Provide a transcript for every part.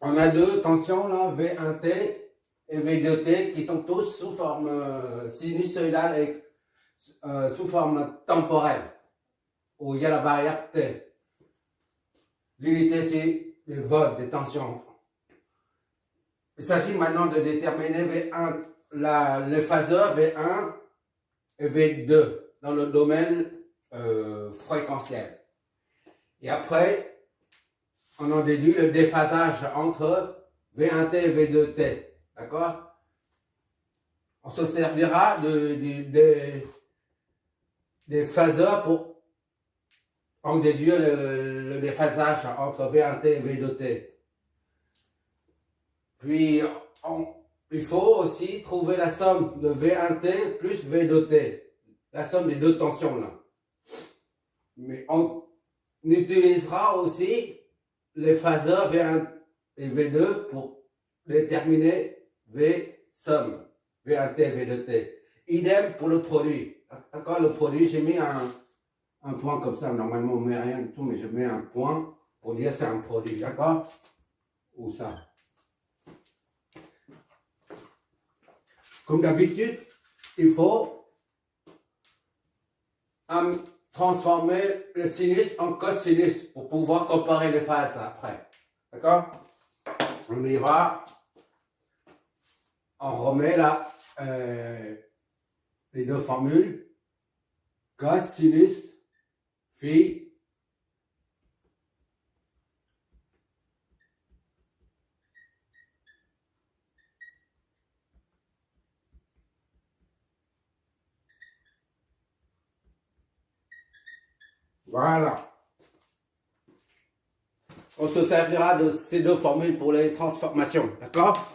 On a deux tensions là, V1T et V2T qui sont tous sous forme sinusoïdale et sous forme temporelle, où il y a la variable T. L'unité c'est des volts, des tensions. Il s'agit maintenant de déterminer V1, les phaseurs V1 et V2 dans le domaine fréquentiel. Et après, on en déduit le déphasage entre V1T et V2T. D'accord? On se servira des phaseurs pour en déduire le déphasage entre V1T et V2T. Puis, il faut aussi trouver la somme de V1T plus V2T. La somme des deux tensions là. Mais on utilisera aussi les phaseurs V1 et V2 pour déterminer V somme, V1T et V2T. Idem pour le produit. D'accord, le produit, j'ai mis un point comme ça. Normalement, on ne met rien du tout, mais je mets un point pour dire c'est un produit. D'accord? Ou ça. Comme d'habitude, il faut transformer le sinus en cosinus pour pouvoir comparer les phases après. D'accord? On y va. On remet là les deux formules. Cosinus, phi. Voilà. On se servira de ces deux formules pour les transformations. D'accord?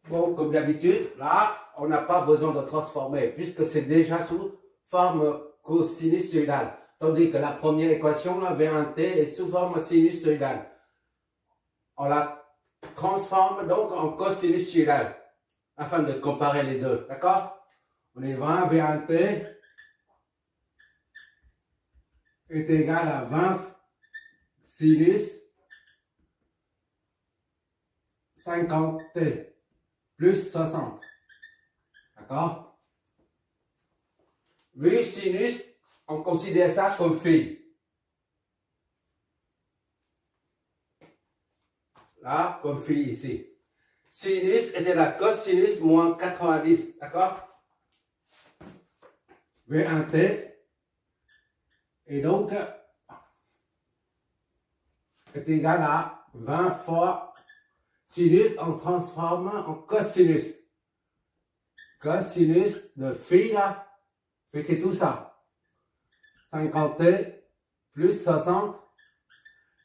Bon, comme d'habitude, là, on n'a pas besoin de transformer puisque c'est déjà sous forme cosinusoïdale. Tandis que la première équation, là, V1T, est sous forme sinusoïdale. On la transforme donc en cosinusoïdale afin de comparer les deux. D'accord? On est 20, V1T est égal à 20 sinus 50T plus 60. D'accord? Vu sinus, on considère ça comme phi. Là, comme phi ici. Sinus était la cosinus moins 90. D'accord? V1T. Et donc, est égal à 20 fois sinus, on transforme en cosinus. Cosinus de phi, là, fait tout ça. 50T plus 60.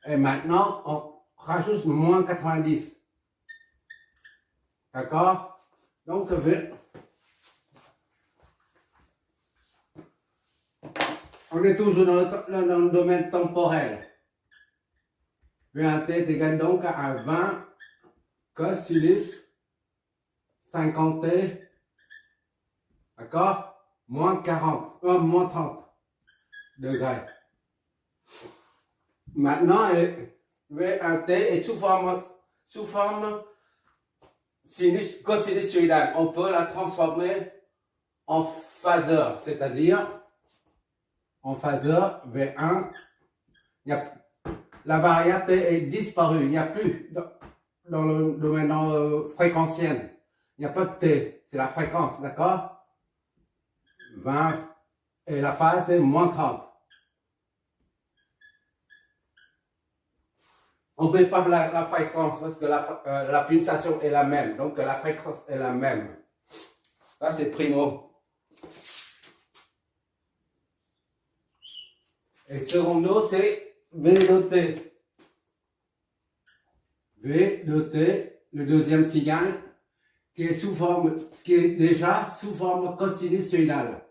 Et maintenant, on rajoute moins 90. D'accord? Donc, on est toujours dans le domaine temporel. V1T est égal donc à 20 cosinus 50T, d'accord? Moins 40, moins 30 degrés. Maintenant, V1T est sous forme cosinusoïdale. On peut la transformer en phaseur, c'est-à-dire en phaseur V1, la variable est disparue, il n'y a plus dans le domaine fréquentiel, il n'y a pas de T, c'est la fréquence, d'accord? 20 et la phase est moins 30. On ne met pas la fréquence parce que la pulsation est la même, donc la fréquence est la même. Ça c'est primo. Et secondo, c'est V de T. V de T, le deuxième signal, qui est déjà sous forme cosinusoïdale.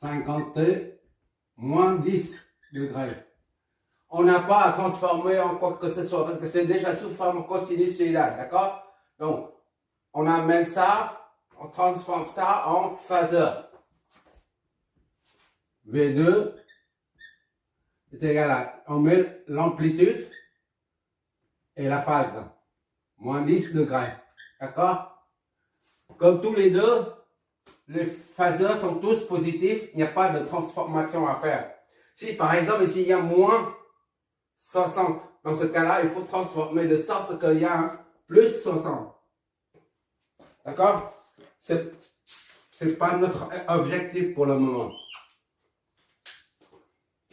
50T moins 10 degrés. On n'a pas à transformer en quoi que ce soit, parce que c'est déjà sous forme cosinusoïdale, d'accord? Donc, on amène ça, on transforme ça en phaseur. V2 est égal à, on met l'amplitude et la phase, moins 10 degrés, d'accord? Comme tous les deux, les phaseurs sont tous positifs, il n'y a pas de transformation à faire. Si par exemple ici il y a moins 60, dans ce cas-là, il faut transformer de sorte qu'il y a un plus 60. D'accord? C'est pas notre objectif pour le moment.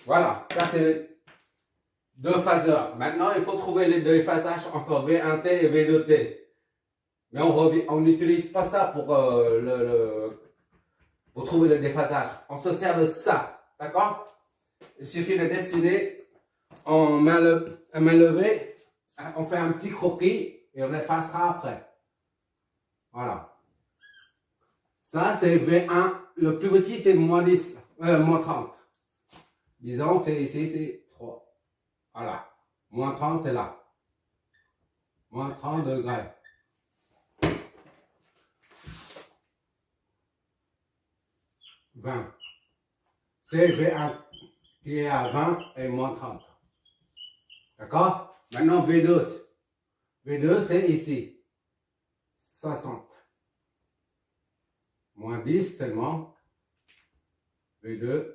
Voilà, ça c'est les deux phaseurs. Maintenant, il faut trouver les déphasages entre V1T et V2T. Mais on n'utilise pas ça pour, pour trouver le déphasage. On se sert de ça. D'accord? Il suffit de dessiner en main levée. On fait un petit croquis et on effacera après. Voilà. Ça, c'est V1. Le plus petit, c'est moins 10, moins 30. Disons, c'est ici, c'est 3. Voilà. Moins 30, c'est là. Moins 30 degrés. C'est V1 qui est à 20 et moins 30. D'accord? Maintenant, V2. V2, c'est ici. 60. Moins 10 seulement. V2.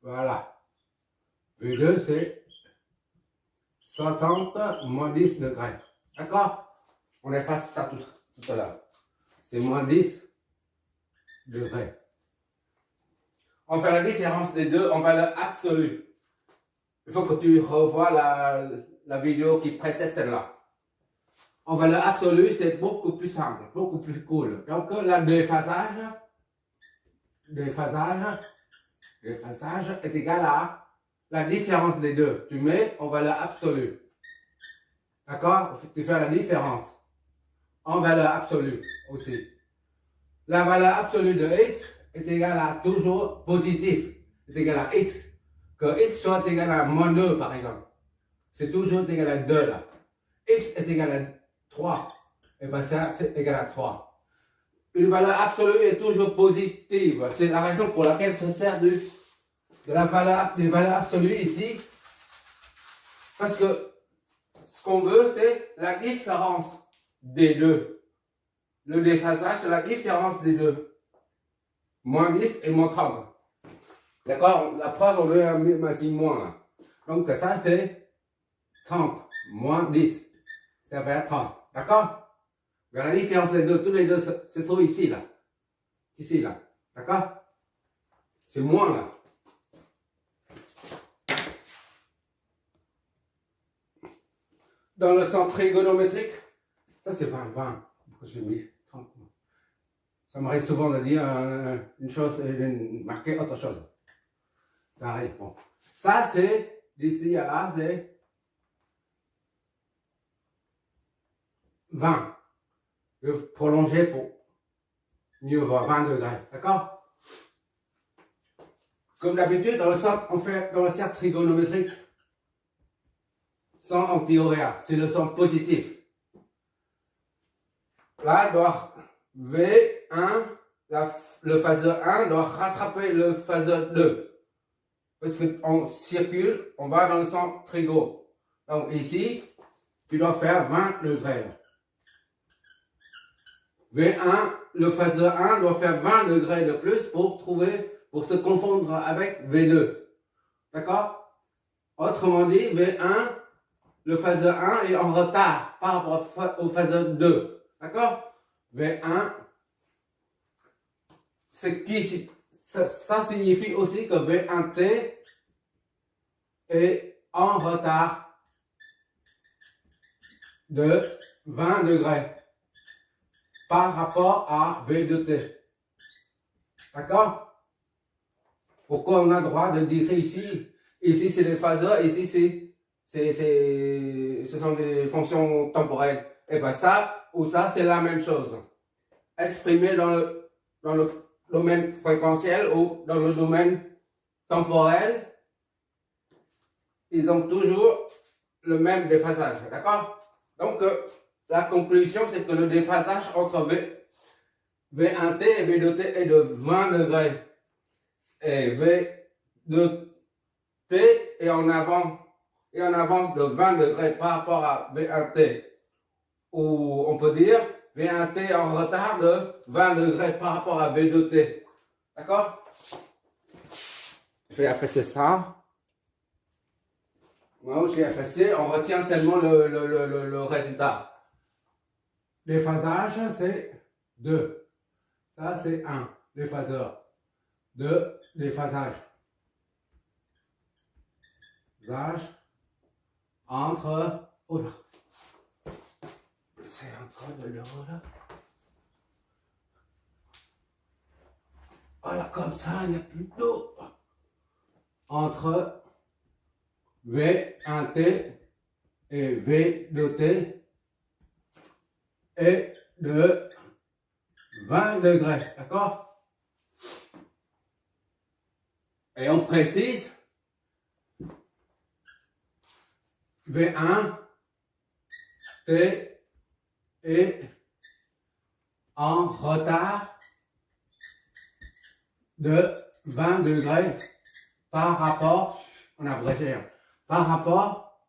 Voilà. V2, c'est 60 moins 10 degrés. D'accord? On efface ça tout à l'heure. C'est moins 10 degrés. On fait la différence des deux en valeur absolue. Il faut que tu revoies la vidéo qui précède celle-là. En valeur absolue, c'est beaucoup plus simple, beaucoup plus cool. Donc, le déphasage est égal à la différence des deux. Tu mets en valeur absolue. D'accord? Tu fais la différence en valeur absolue aussi. La valeur absolue de x est égale à toujours positif. Est égal à x. Que x soit égal à moins 2 par exemple. C'est toujours égal à 2 là. X est égal à 3. Et bien ça, c'est égal à 3. Une valeur absolue est toujours positive. C'est la raison pour laquelle je sers des valeurs absolues ici. Parce que ce qu'on veut, c'est la différence des deux. Le déphasage, c'est la différence des deux. Moins 10 et moins 30. D'accord? La preuve, on veut un moins. Donc ça, c'est 30. Moins 10. Ça va être 30. D'accord? La différence des deux, tous les deux se trouvent ici, là. Ici, là. D'accord? C'est moins, là. Dans le sens trigonométrique, ça c'est 20. Pourquoi j'ai mis 30? Ça m'arrive souvent de dire une chose et de marquer autre chose. Ça arrive, bon. Ça c'est, d'ici à là, c'est 20. Je vais prolonger pour mieux voir 20 degrés. D'accord? Comme d'habitude, dans le sens, on fait dans le cercle trigonométrique, sans anti-horaire, c'est le sens positif. Là, V1, le phaseur 1 doit rattraper le phaseur 2. Parce qu'on circule, on va dans le sens trigo. Donc ici, tu dois faire 20 degrés. V1, le phaseur 1 doit faire 20 degrés de plus pour se confondre avec V2. D'accord? Autrement dit, V1, le phaseur 1 est en retard par rapport au phaseur 2. D'accord? V1, ça signifie aussi que V1T est en retard de 20 degrés par rapport à V2T. D'accord? Pourquoi on a le droit de dire ici c'est les phaseurs, ici ce sont des fonctions temporelles. Et bien ça ou ça, c'est la même chose. Exprimé dans le domaine fréquentiel ou dans le domaine temporel, ils ont toujours le même déphasage. D'accord? Donc, la conclusion, c'est que le déphasage entre V1T et V2T est de 20 degrés. Et V2T T est en avant et en avance de 20 degrés par rapport à V1T. Ou on peut dire V1T en retard de 20 degrés par rapport à V2T. D'accord? Je vais effacer ça. Moi, j'ai effacé, on retient seulement le résultat. Les phasages, c'est 2. Ça, c'est 1, les phaseurs. 2, les phasages. Phasage entre... Oh là! C'est encore de l'eau là. Voilà, comme ça, il n'y a plus d'eau. Entre V1T et V2T et de 20 degrés, d'accord? Et on précise V1 T est en retard de 20 degrés par rapport, on a abrégé, par rapport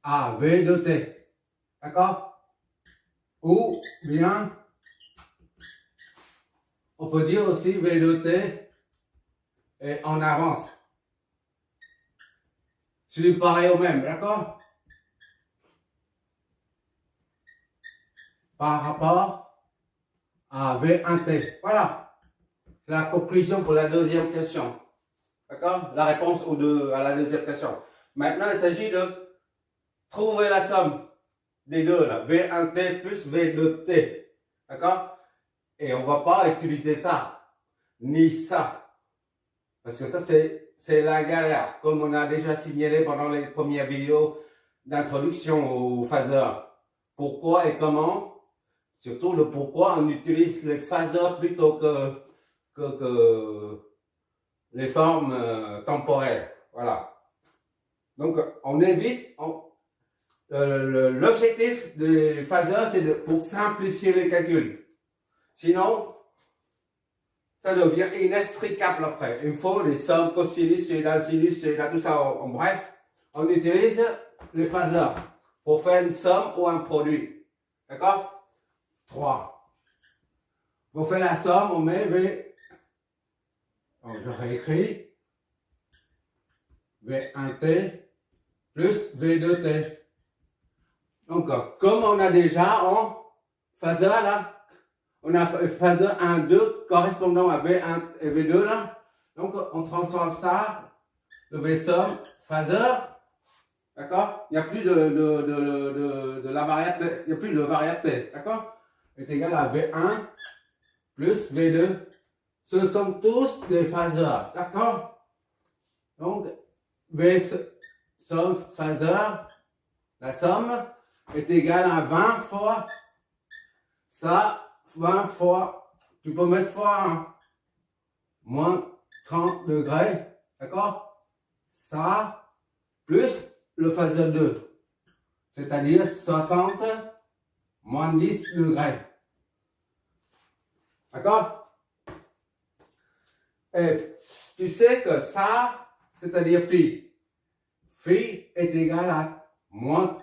à V2T, d'accord? Ou bien, on peut dire aussi V2T est en avance. C'est pareil au même, d'accord? Par rapport à V1T. Voilà. C'est la conclusion pour la deuxième question. D'accord? La réponse à la deuxième question. Maintenant, il s'agit de trouver la somme des deux, là. V1T plus V2T. D'accord? Et on ne va pas utiliser ça, ni ça. Parce que ça, c'est la galère. Comme on a déjà signalé pendant les premières vidéos d'introduction au phaseur. Pourquoi et comment? Surtout le pourquoi on utilise les phaseurs plutôt que les formes temporelles. Voilà. Donc, on évite... l'objectif des phaseurs, c'est pour simplifier les calculs. Sinon, ça devient inextricable après. Il faut des sommes, cosinus, sinus, tout ça. En bref, on utilise les phaseurs pour faire une somme ou un produit. D'accord? 3. Pour faire la somme, on met V. Donc, je réécris. V1T plus V2T. Donc, comme on a déjà en phaseur là, on a phaseur 1, 2 correspondant à V1 et V2 là. Donc, on transforme ça, le V somme, phaseur. D'accord? Il n'y a plus de la variable, il n'y a plus de variable T. D'accord? Est égal à V1 plus V2. Ce sont tous des phaseurs. D'accord? Donc, V somme phaseur, la somme est égale à 20 fois ça, 20 fois, tu peux mettre fois 1, moins 30 degrés, d'accord? Ça, plus le phaseur 2, c'est-à-dire 60 moins 10 degrés. D'accord? Et tu sais que ça, c'est-à-dire phi. Phi est égal à moins.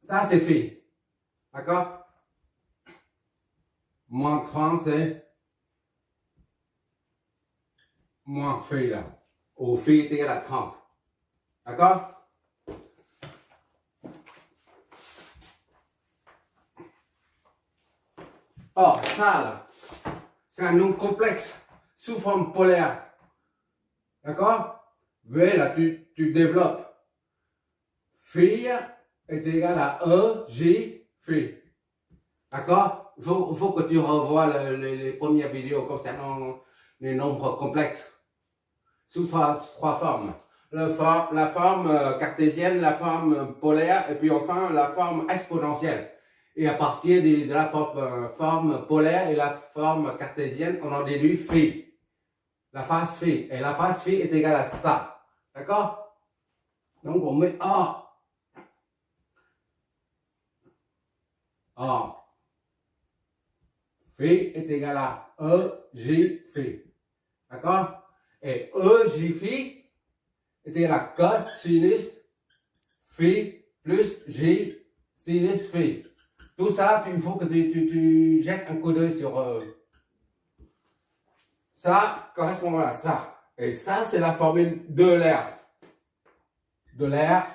Ça, c'est phi. D'accord? Moins 30, c'est moins phi là. Ou phi est égal à 30. D'accord? Or, ça là, c'est un nombre complexe sous forme polaire. D'accord? V là, tu développes. Phi est égal à E, J, phi. D'accord? Il faut que tu revoies les premières vidéos concernant les nombres complexes. Sous trois formes. La forme cartésienne, la forme polaire, et puis enfin la forme exponentielle. Et à partir de la forme polaire et la forme cartésienne, on en déduit phi. La phase phi. Et la phase phi est égale à ça. D'accord? Donc on met A. A. Phi est égal à E, J, phi. D'accord? Et E, J phi est égal à cos sinus phi plus J sinus phi. Tout ça, il faut que tu jettes un coup d'œil sur... ça correspond à ça. Et ça, c'est la formule de l'air. De l'air,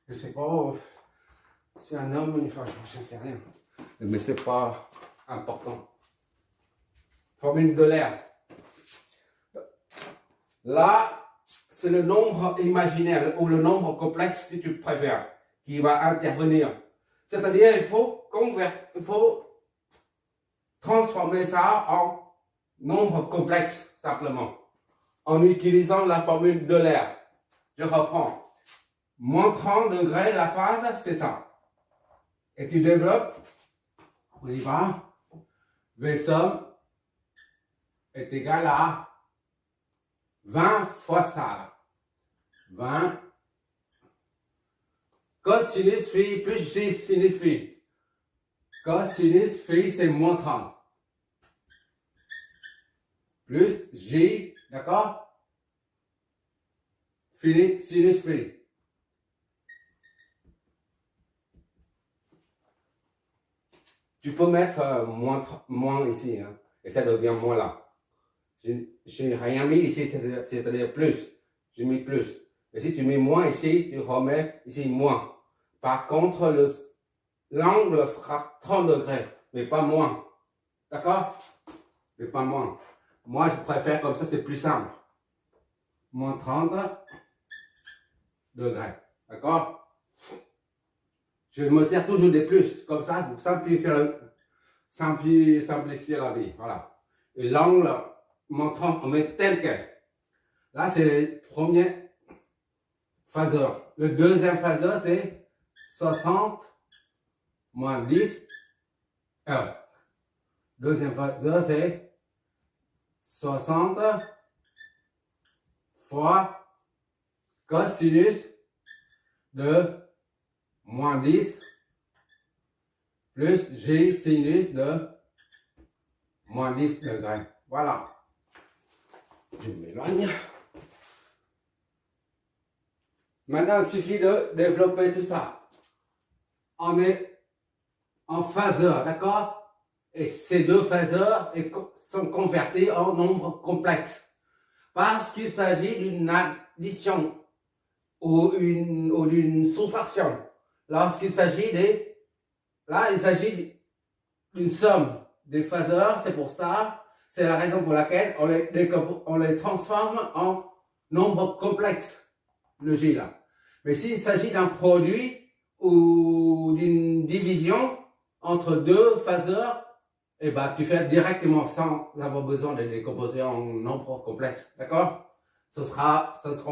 je sais pas, c'est un homme, une femme, je ne sais rien. Mais c'est pas important. Formule de l'air. Là, c'est le nombre imaginaire ou le nombre complexe, si tu préfères, qui va intervenir. C'est-à-dire, il faut transformer ça en nombre complexe, simplement, en utilisant la formule de l'air. Je reprends. Moins 30 degrés, la phase, c'est ça. Et tu développes, on y va, V somme est égal à 20 fois ça. 20 cosinus phi plus J sinus phi. Cosinus phi, c'est moins 30. Plus J, d'accord? Sinus phi. Tu peux mettre moins ici, hein, et ça devient moins là. Je n'ai rien mis ici, c'est-à-dire plus. J'ai mis plus. Et si tu mets moins ici, tu remets ici moins. Par contre, l'angle sera 30 degrés, mais pas moins. D'accord? Mais pas moins. Moi, je préfère comme ça, c'est plus simple. Moins 30 degrés. D'accord? Je me sers toujours des plus, comme ça, pour simplifier la vie. Voilà. Et l'angle, montrant, on met tel quel. Là, c'est le premier phaseur. Le deuxième phaseur, c'est 60 moins 10 heures. Deuxième phaseur, c'est 60 fois cosinus de moins 10 plus J sinus de moins 10 degrés. Voilà. Je m'éloigne. Maintenant, il suffit de développer tout ça. On est en phaseur, d'accord? Et ces deux phaseurs sont convertis en nombres complexes. Parce qu'il s'agit d'une addition ou d'une soustraction. Lorsqu'il s'agit là, il s'agit d'une somme des phaseurs, c'est pour ça, c'est la raison pour laquelle on les transforme en nombres complexes, le J là. Mais s'il s'agit d'un produit ou d'une division entre deux phaseurs, eh ben, tu fais directement sans avoir besoin de les décomposer en nombres complexes, d'accord? Ce sera ce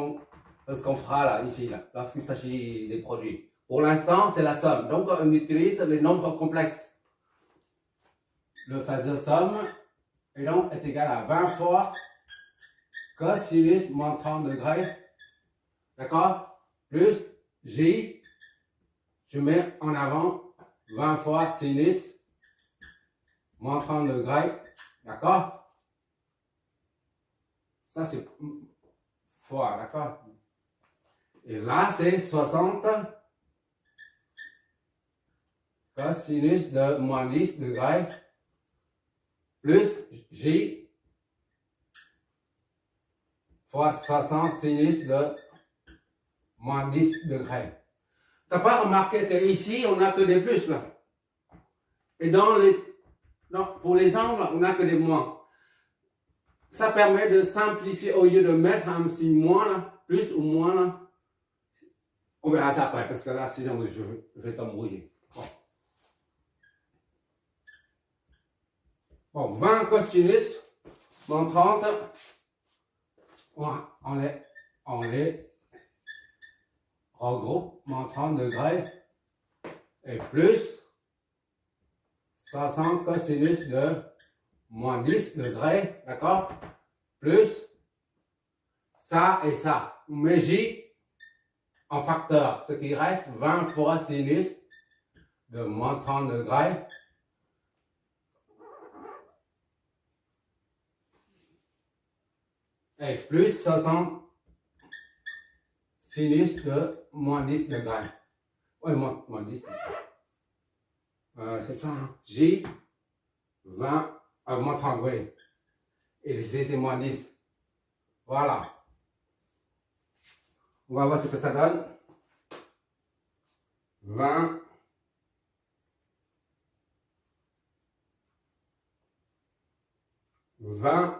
qu'on fera là, ici, là, lorsqu'il s'agit des produits. Pour l'instant, c'est la somme. Donc, on utilise les nombres complexes. Le phaseur somme et donc est égal à 20 fois cosinus moins 30 degrés. D'accord? Plus J, je mets en avant 20 fois sinus moins 30 degrés. D'accord? Ça, c'est fois, d'accord? Et là, c'est 60 cosinus de moins 10 degrés plus J fois 60 sinus de moins 10 degrés. Tu n'as pas remarqué qu'ici, on n'a que des plus là. Et pour les angles, on n'a que des moins. Ça permet de simplifier au lieu de mettre un signe moins là, plus ou moins là. On verra ça après, parce que là, sinon, je vais t'embrouiller. Bon, 20 cosinus, moins 30, on les regroupe, moins 30 degrés, et plus 60 cosinus de moins 10 degrés, d'accord? Plus ça et ça. Mais J en facteur, ce qui reste 20 fois sinus de moins 30 degrés. et plus 60 sinus de moins 10 degrés. Oui, moins 10, c'est ça. C'est ça, hein? J, 20, moins 30, oui. Et ici, c'est moins 10. Voilà. On va voir ce que ça donne. 20.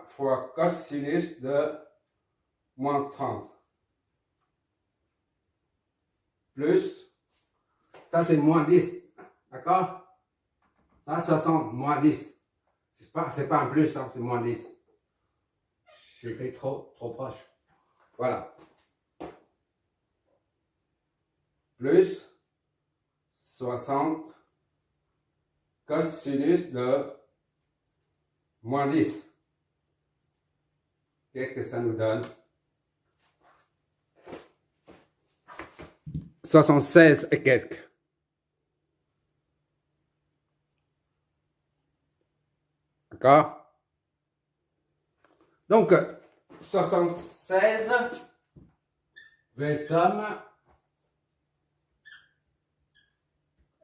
Fois cosinus de moins 30. Plus, ça c'est moins 10. D'accord? Ça, 60, moins 10. C'est pas un plus, hein, c'est moins 10. J'ai écrit trop proche. Voilà. Plus 60 cosinus de moins 10. Qu'est-ce que ça nous donne? 76 et quelques. D'accord? Donc, 76 V somme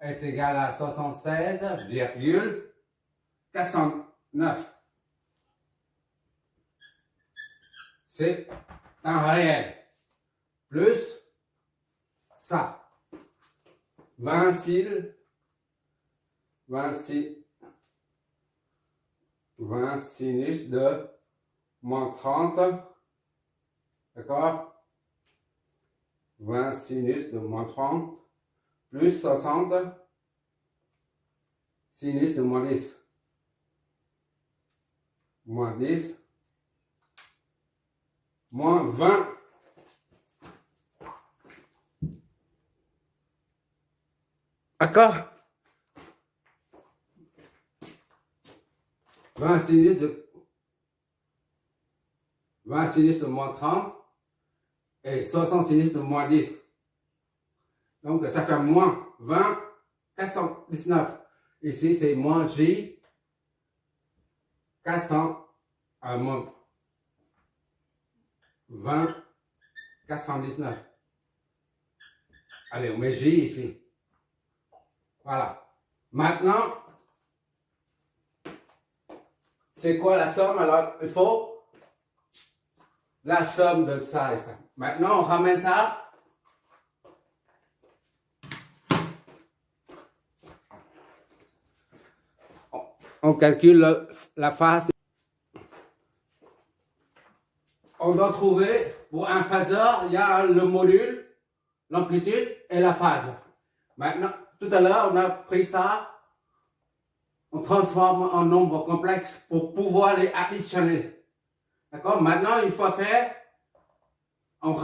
est égal à 76,409. C'est un réel. Plus ça. 20 sinus de moins 30. D'accord? 20 sinus de moins 30. Plus 60 sinus de moins 10. Moins 10. Moins 20. D'accord? 20 sinus de moins 30 et 60 sinus de moins 10. Donc ça fait moins 20, 419. Ici c'est moins J, 400, moins 20, 419. Allez, on met J ici. Voilà. Maintenant, c'est quoi la somme? Alors, il faut la somme de ça et ça. Maintenant, on ramène ça. On calcule la phase. On doit trouver, pour un phaseur, il y a le module, l'amplitude et la phase. Maintenant, tout à l'heure, on a pris ça, on transforme en nombre complexe pour pouvoir les additionner. D'accord? Maintenant, une fois fait, on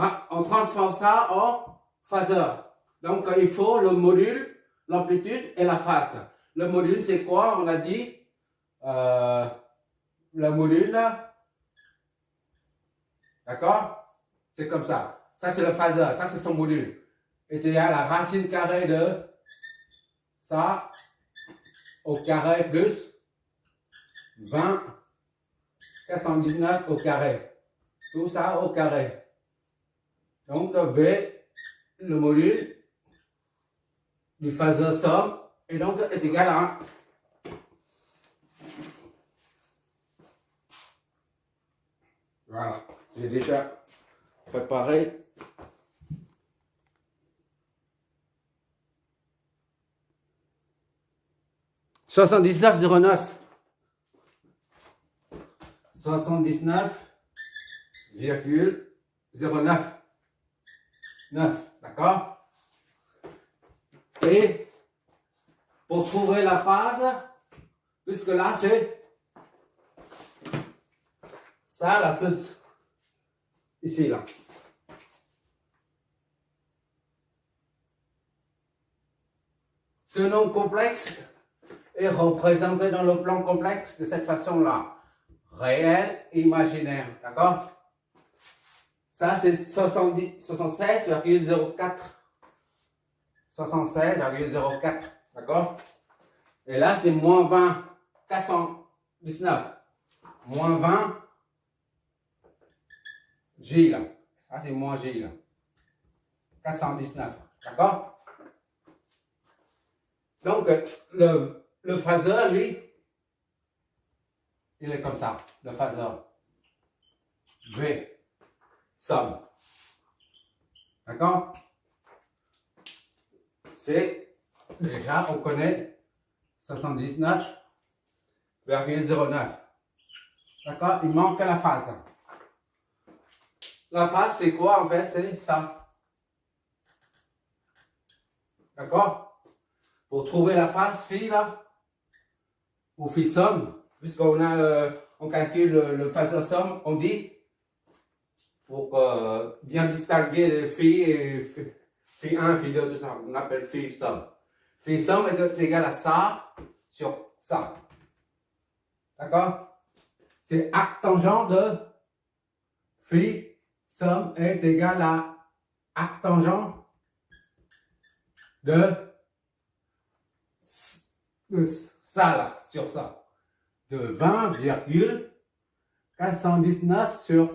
transforme ça en phaseur. Donc, il faut le module, l'amplitude et la phase. Le module, c'est quoi? On a dit, le module, d'accord? C'est comme ça. Ça, c'est le phaseur. Ça, c'est son module. Et il y a la racine carrée de ça au carré plus 20, 419 au carré. Tout ça au carré. Donc, V, le module du phaseur somme, et donc est égal à 1. Voilà, j'ai déjà préparé. « 79,09 » 79,09 9, d'accord? Et pour trouver la phase, puisque là c'est ça, la soute, ici, là. Ce nom complexe est représenté dans le plan complexe de cette façon-là. Réel, imaginaire, d'accord? Ça, c'est 76,04. 76,04, d'accord? Et là, c'est moins 20, 419. Moins 20, J là. Ça, c'est moins J là. 419. D'accord? Donc, le phaseur, lui, il est comme ça. Le phaseur. V. Somme. D'accord? C'est, déjà, on connaît 79,09. D'accord? Il manque la phase. La phase, c'est quoi en fait? C'est ça. D'accord? Pour trouver la phase phi là, ou phi somme, puisqu'on a, on calcule le phaseur somme, on dit, pour bien distinguer les phi et phi 1, phi 2, tout ça, on appelle phi somme. Phi somme est égal à ça sur ça. D'accord? C'est arc tangent de phi somme est égal à arc tangent de ça là, sur ça. De 20,419 sur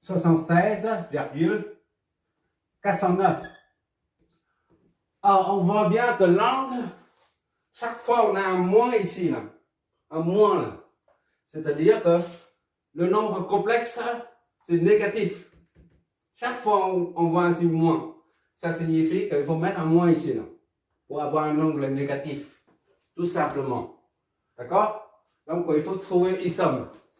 76,409. Alors, on voit bien que l'angle, chaque fois on a un moins ici, là. Un moins là. C'est-à-dire que le nombre complexe, c'est négatif. Chaque fois on voit un signe moins. Ça signifie qu'il faut mettre un moins ici, là, pour avoir un angle négatif. Tout simplement. D'accord? Donc, il faut trouver I somme.